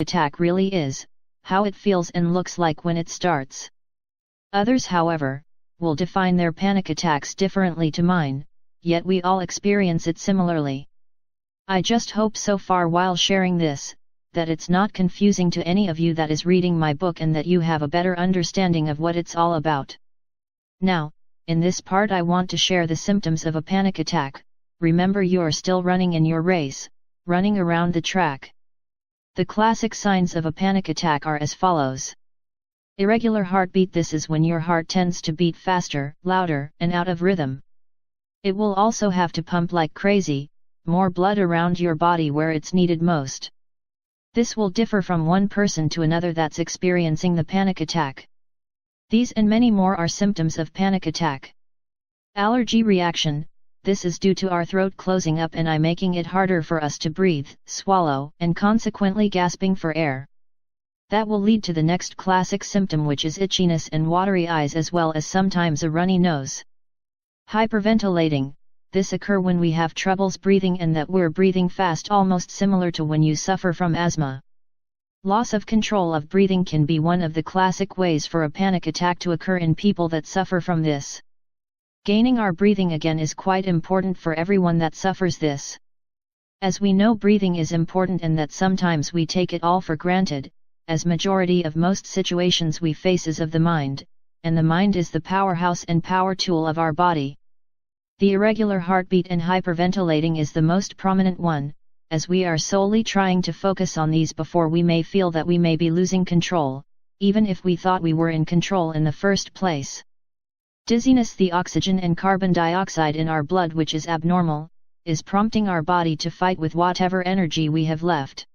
attack really is, how it feels and looks like when it starts. Others, however, will define their panic attacks differently to mine, yet we all experience it similarly. I just hope so far while sharing this, that it's not confusing to any of you that is reading my book and that you have a better understanding of what it's all about. Now, in this part I want to share the symptoms of a panic attack. Remember, you're still running in your race, running around the track. The classic signs of a panic attack are as follows. Irregular heartbeat. This is when your heart tends to beat faster, louder, and out of rhythm. It will also have to pump like crazy, more blood around your body where it's needed most. This will differ from one person to another that's experiencing the panic attack. These and many more are symptoms of panic attack. Allergy reaction. This is due to our throat closing up and making it harder for us to breathe, swallow, and consequently gasping for air. That will lead to the next classic symptom, which is itchiness and watery eyes, as well as sometimes a runny nose. Hyperventilating. This occurs when we have troubles breathing and that we're breathing fast, almost similar to when you suffer from asthma. Loss of control of breathing can be one of the classic ways for a panic attack to occur in people that suffer from this. Gaining our breathing again is quite important for everyone that suffers this. As we know, breathing is important and that sometimes we take it all for granted, as majority of most situations we face is of the mind, and the mind is the powerhouse and power tool of our body. The irregular heartbeat and hyperventilating is the most prominent one, as we are solely trying to focus on these before we may feel that we may be losing control, even if we thought we were in control in the first place. Dizziness. The oxygen and carbon dioxide in our blood, which is abnormal, is prompting our body to fight with whatever energy we have left.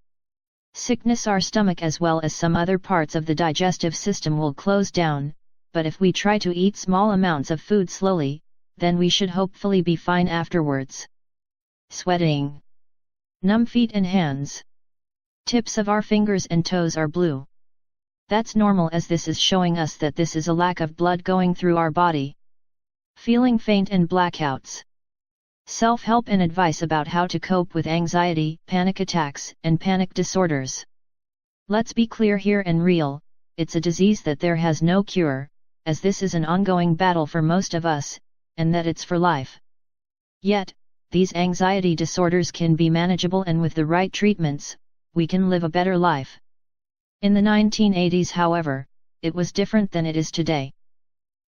Sickness. Our stomach as well as some other parts of the digestive system will close down, but if we try to eat small amounts of food slowly, then we should hopefully be fine afterwards. Sweating. Numb feet and hands. Tips of our fingers and toes are blue. That's normal, as this is showing us that this is a lack of blood going through our body. Feeling faint and blackouts. Self-help and advice about how to cope with anxiety, panic attacks, and panic disorders. Let's be clear here and real, it's a disease that there has no cure, as this is an ongoing battle for most of us, and that it's for life. Yet, these anxiety disorders can be manageable, and with the right treatments, we can live a better life. In the 1980s, however, it was different than it is today.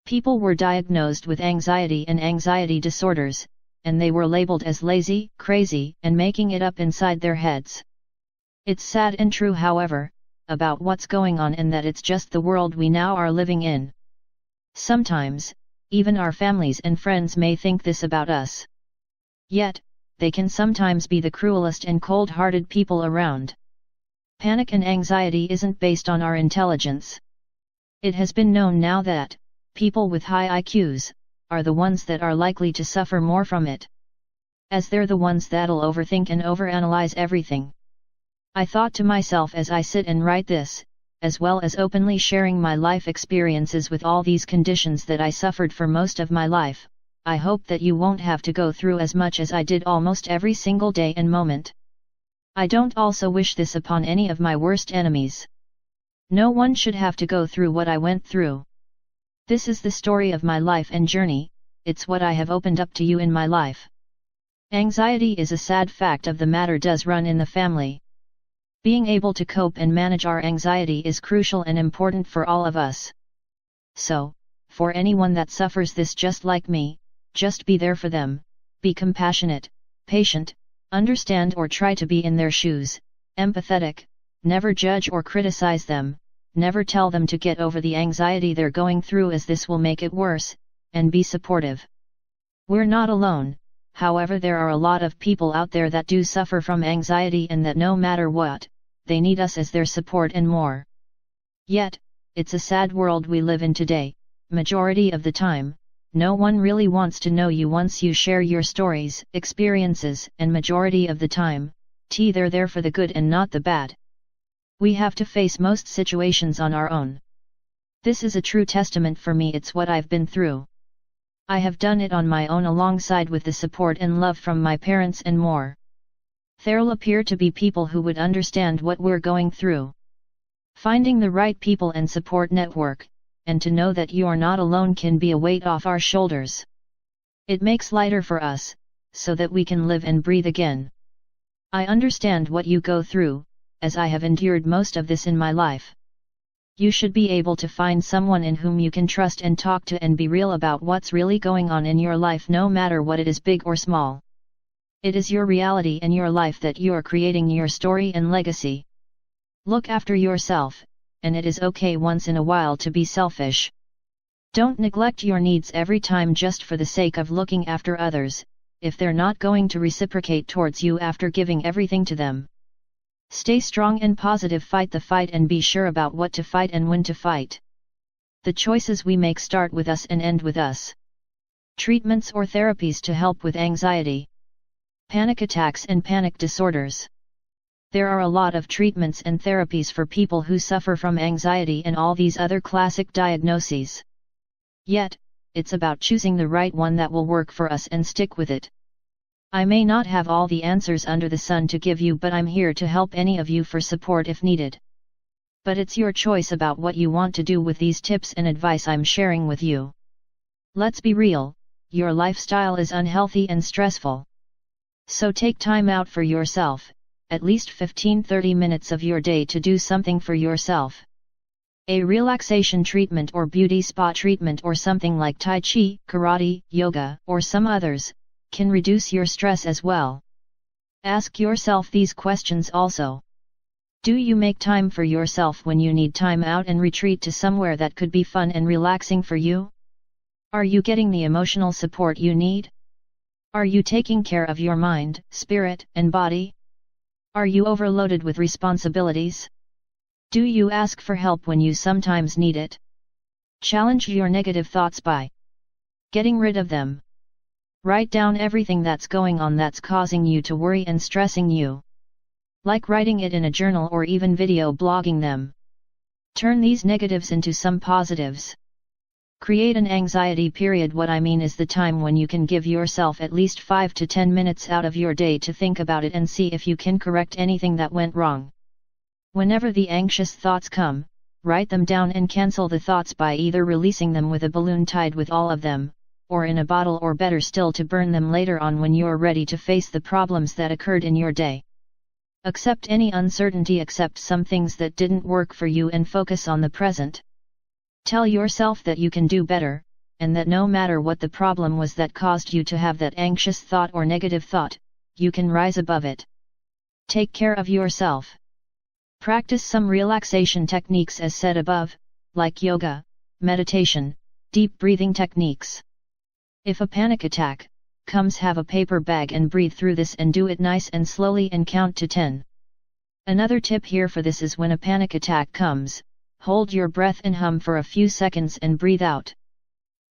People were diagnosed with anxiety and anxiety disorders, and they were labeled as lazy, crazy, and making it up inside their heads. It's sad and true, however, about what's going on, and that it's just the world we now are living in. Sometimes, even our families and friends may think this about us. Yet, they can sometimes be the cruelest and cold-hearted people around. Panic and anxiety isn't based on our intelligence. It has been known now that people with high IQs are the ones that are likely to suffer more from it, as they're the ones that'll overthink and overanalyze everything. I thought to myself as I sit and write this, as well as openly sharing my life experiences with all these conditions that I suffered for most of my life, I hope that you won't have to go through as much as I did almost every single day and moment. I don't also wish this upon any of my worst enemies. No one should have to go through what I went through. This is the story of my life and journey, it's what I have opened up to you in my life. Anxiety is a sad fact of the matter, does run in the family. Being able to cope and manage our anxiety is crucial and important for all of us. So, for anyone that suffers this just like me, just be there for them, be compassionate, patient, understand or try to be in their shoes, empathetic, never judge or criticize them, never tell them to get over the anxiety they're going through, as this will make it worse, and be supportive. We're not alone, however there are a lot of people out there that do suffer from anxiety, and that no matter what, they need us as their support and more. Yet, it's a sad world we live in today. Majority of the time, no one really wants to know you once you share your stories, experiences, and majority of the time, they're there for the good and not the bad. We have to face most situations on our own. This is a true testament for me, it's what I've been through. I have done it on my own alongside with the support and love from my parents and more. There'll appear to be people who would understand what we're going through. Finding the right people and support network, and to know that you're not alone can be a weight off our shoulders. It makes lighter for us, so that we can live and breathe again. I understand what you go through, as I have endured most of this in my life. You should be able to find someone in whom you can trust and talk to and be real about what's really going on in your life, no matter what it is, big or small. It is your reality and your life that you are creating your story and legacy. Look after yourself, and it is okay once in a while to be selfish. Don't neglect your needs every time just for the sake of looking after others, if they're not going to reciprocate towards you after giving everything to them. Stay strong and positive, fight the fight, and be sure about what to fight and when to fight. The choices we make start with us and end with us. Treatments or therapies to help with anxiety, panic attacks and panic disorders. There are a lot of treatments and therapies for people who suffer from anxiety and all these other classic diagnoses. Yet, it's about choosing the right one that will work for us and stick with it. I may not have all the answers under the sun to give you, but I'm here to help any of you for support if needed. But it's your choice about what you want to do with these tips and advice I'm sharing with you. Let's be real, your lifestyle is unhealthy and stressful. So take time out for yourself, at least 15-30 minutes of your day to do something for yourself. A relaxation treatment or beauty spa treatment or something like Tai Chi, karate, yoga, or some others, can reduce your stress as well. Ask yourself these questions also. Do you make time for yourself when you need time out and retreat to somewhere that could be fun and relaxing for you? Are you getting the emotional support you need? Are you taking care of your mind, spirit, and body? Are you overloaded with responsibilities? Do you ask for help when you sometimes need it? Challenge your negative thoughts by getting rid of them. Write down everything that's going on that's causing you to worry and stressing you. Like writing it in a journal or even video blogging them. Turn these negatives into some positives. Create an anxiety period. What I mean is the time when you can give yourself at least 5 to 10 minutes out of your day to think about it and see if you can correct anything that went wrong. Whenever the anxious thoughts come, write them down and cancel the thoughts by either releasing them with a balloon tied with all of them, or in a bottle, or better still to burn them later on when you're ready to face the problems that occurred in your day. Accept any uncertainty, accept some things that didn't work for you, and focus on the present. Tell yourself that you can do better, and that no matter what the problem was that caused you to have that anxious thought or negative thought, you can rise above it. Take care of yourself. Practice some relaxation techniques as said above, like yoga, meditation, deep breathing techniques. If a panic attack comes, have a paper bag and breathe through this, and do it nice and slowly and count to 10. Another tip here for this is when a panic attack comes, hold your breath and hum for a few seconds and breathe out.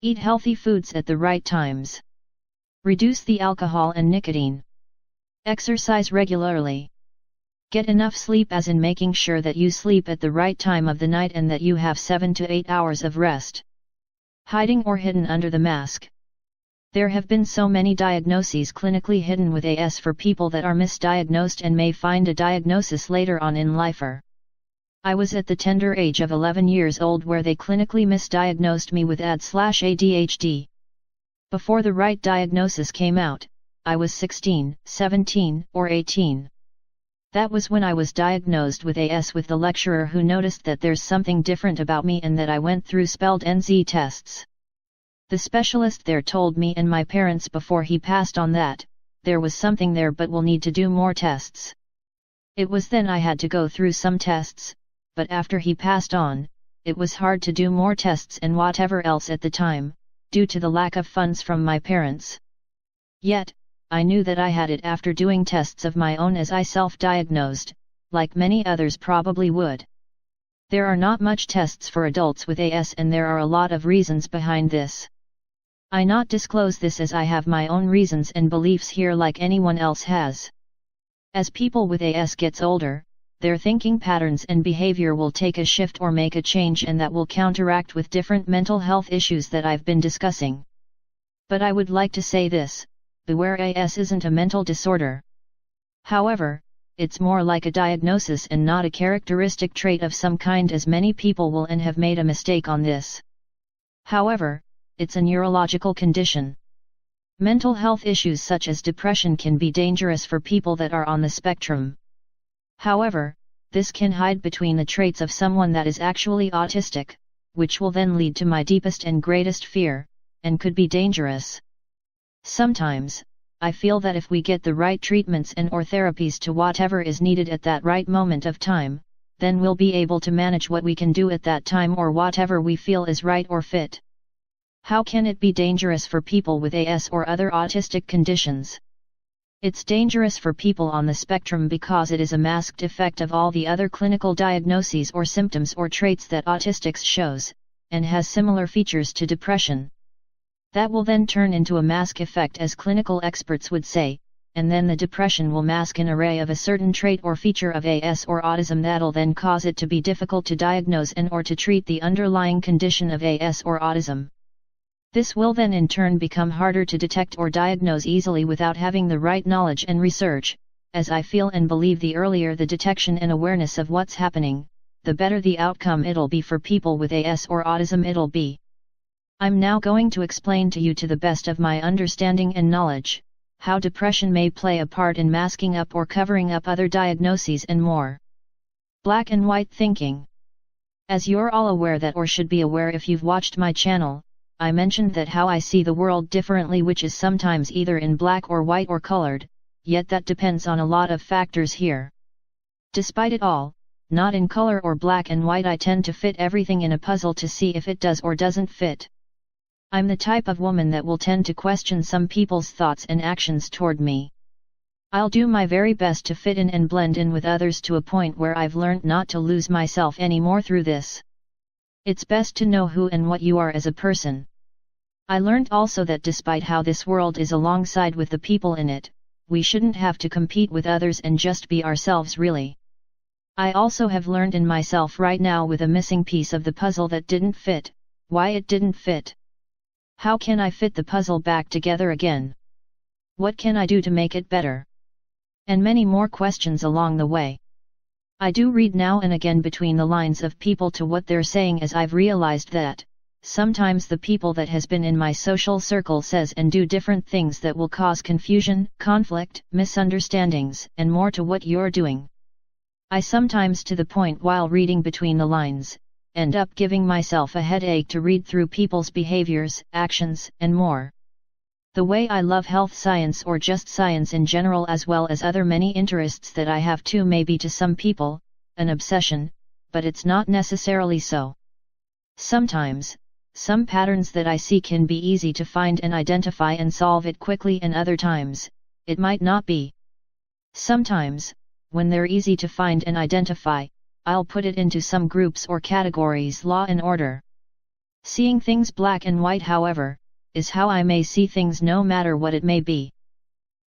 Eat healthy foods at the right times. Reduce the alcohol and nicotine. Exercise regularly. Get enough sleep, as in making sure that you sleep at the right time of the night and that you have 7 to 8 hours of rest. Hiding or hidden under the mask. There have been so many diagnoses clinically hidden with AS for people that are misdiagnosed and may find a diagnosis later on in life. I was at the tender age of 11 years old where they clinically misdiagnosed me with AD/ADHD. Before the right diagnosis came out, I was 16, 17, or 18. That was when I was diagnosed with AS with the lecturer who noticed that there's something different about me and that I went through spelled NZ tests. The specialist there told me and my parents before he passed on that there was something there but we'll need to do more tests. It was then I had to go through some tests, but after he passed on, it was hard to do more tests and whatever else at the time, due to the lack of funds from my parents. Yet, I knew that I had it after doing tests of my own as I self-diagnosed, like many others probably would. There are not much tests for adults with AS and there are a lot of reasons behind this. I not disclose this as I have my own reasons and beliefs here like anyone else has. As people with AS gets older, their thinking patterns and behavior will take a shift or make a change, and that will counteract with different mental health issues that I've been discussing. But I would like to say this: beware, AS isn't a mental disorder. However, it's more like a diagnosis and not a characteristic trait of some kind, as many people will and have made a mistake on this. However, it's a neurological condition. Mental health issues such as depression can be dangerous for people that are on the spectrum. However, this can hide between the traits of someone that is actually autistic, which will then lead to my deepest and greatest fear, and could be dangerous. Sometimes, I feel that if we get the right treatments and or therapies to whatever is needed at that right moment of time, then we'll be able to manage what we can do at that time or whatever we feel is right or fit. How can it be dangerous for people with AS or other autistic conditions? It's dangerous for people on the spectrum because it is a masked effect of all the other clinical diagnoses or symptoms or traits that autistics shows, and has similar features to depression. That will then turn into a mask effect, as clinical experts would say, and then the depression will mask an array of a certain trait or feature of AS or autism that'll then cause it to be difficult to diagnose and or to treat the underlying condition of AS or autism. This will then in turn become harder to detect or diagnose easily without having the right knowledge and research, as I feel and believe the earlier the detection and awareness of what's happening, the better the outcome it'll be for people with AS or autism it'll be. I'm now going to explain to you, to the best of my understanding and knowledge, how depression may play a part in masking up or covering up other diagnoses and more. Black and white thinking. As you're all aware that, or should be aware if you've watched my channel, I mentioned that how I see the world differently, which is sometimes either in black or white or colored, yet that depends on a lot of factors here. Despite it all, not in color or black and white, I tend to fit everything in a puzzle to see if it does or doesn't fit. I'm the type of woman that will tend to question some people's thoughts and actions toward me. I'll do my very best to fit in and blend in with others to a point where I've learned not to lose myself anymore through this. It's best to know who and what you are as a person. I learned also that despite how this world is alongside with the people in it, we shouldn't have to compete with others and just be ourselves really. I also have learned in myself right now with a missing piece of the puzzle that didn't fit, why it didn't fit. How can I fit the puzzle back together again? What can I do to make it better? And many more questions along the way. I do read now and again between the lines of people to what they're saying, as I've realized that sometimes the people that has been in my social circle says and do different things that will cause confusion, conflict, misunderstandings, and more to what you're doing. I sometimes, to the point while reading between the lines, end up giving myself a headache to read through people's behaviors, actions, and more. The way I love health science or just science in general, as well as other many interests that I have too, may be to some people an obsession, but it's not necessarily so. Sometimes, some patterns that I see can be easy to find and identify and solve it quickly, and other times, it might not be. Sometimes, when they're easy to find and identify, I'll put it into some groups or categories, law and order. Seeing things black and white, however, is how I may see things no matter what it may be.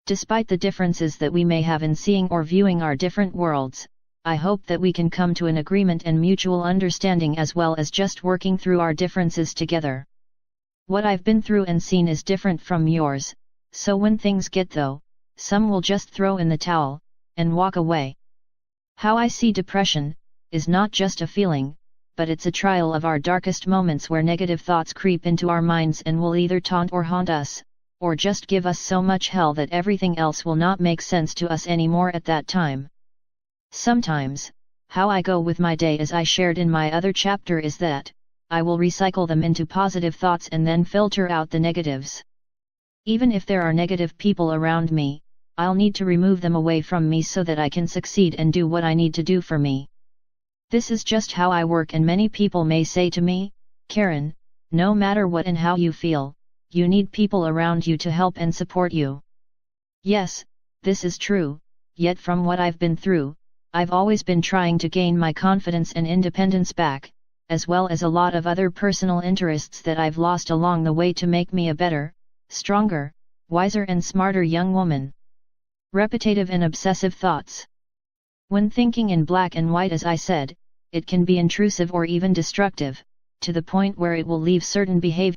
Despite the differences that we may have in seeing or viewing our different worlds, I hope that we can come to an agreement and mutual understanding, as well as just working through our differences together. What I've been through and seen is different from yours, so when things get though, some will just throw in the towel and walk away. How I see depression is not just a feeling, but it's a trial of our darkest moments, where negative thoughts creep into our minds and will either taunt or haunt us, or just give us so much hell that everything else will not make sense to us anymore at that time. Sometimes, how I go with my day, as I shared in my other chapter, is that I will recycle them into positive thoughts and then filter out the negatives. Even if there are negative people around me, I'll need to remove them away from me so that I can succeed and do what I need to do for me. This is just how I work, and many people may say to me, "Karen, no matter what and how you feel, you need people around you to help and support you." Yes, this is true, yet from what I've been through, I've always been trying to gain my confidence and independence back, as well as a lot of other personal interests that I've lost along the way, to make me a better, stronger, wiser and smarter young woman. Repetitive and obsessive thoughts. When thinking in black and white, as I said, it can be intrusive or even destructive, to the point where it will leave certain behavior